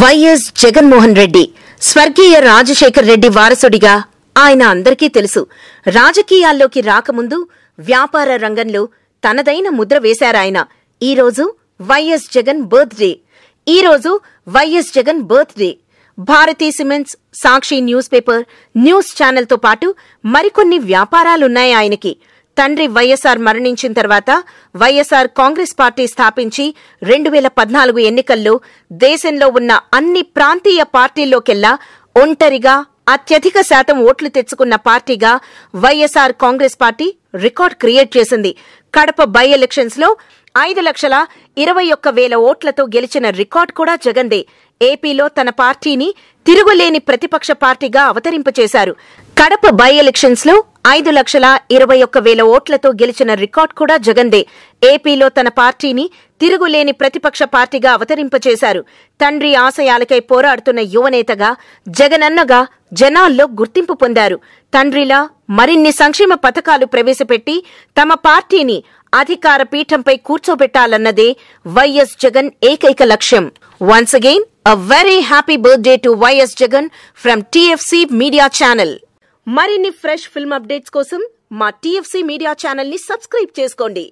YS Jaganmohan Reddy స్వర్గీయ రాజశేఖర్ రెడ్డి వారసుడిగా ఆయన అందరికీ తెలుసు. రాజకీయాల్లోకి రాకముందు వ్యాపార రంగంలో తనదైన ముద్ర వేశారాయన. ఈరోజు Y S Jagan birthday. Bharathi cements, Sakshi news paper, news ఛానల్తో పాటు మరికొన్ని వ్యాపారాలున్నాయి ఆయనకి. తండ్రి వైఎస్ఆర్ మరణించిన తర్వాత వైఎస్ఆర్ కాంగ్రెస్ పార్టీ స్థాపించి 2014 ఎన్నికల్లో దేశంలో ఉన్న అన్ని ప్రాంతీయ పార్టీల్లోకెల్లా ఒంటరిగా అత్యధిక శాతం ఓట్లు తెచ్చుకున్న పార్టీగా YSR Congress party record create చేసింది. కడప బై ఎలక్షన్స్ లో 5,21,000 ఓట్లతో గెలిచిన రికార్డ్ కూడా జగన్దే. ఏపీలో తన పార్టీని తిరుగులేని ప్రతిపక్ష పార్టీగా అవతరింపచేశారు. కడప బై ఎలక్షన్స్ లో 5,21,000 ఓట్లతో గెలిచిన రికార్డ్ కూడా జగన్దే. ఏపీలో తన పార్టీని తిరుగులేని ప్రతిపక్ష పార్టీగా అవతరింపచేశారు. తండ్రి ఆశయాలకై పోరాడుతున్న యువనేతగా, జగనన్నగా జనాల్లో గుర్తింపు పొందారు. తండ్రిలా మరిన్ని సంక్షేమ పథకాలు ప్రవేశపెట్టి తమ పార్టీని అధికార పీఠంపై కూర్చోబెట్టాలన్నదే వైఎస్ జగన్ ఏకైక లక్ష్యం. Once again, a very happy birthday to YS Jagan from TFC Media Channel. మరిన్ని ఫ్రెష్ ఫిల్మ్ అప్డేట్స్ కోసం మా TFC మీడియా ఛానల్ ని సబ్స్క్రైబ్ చేసుకోండి.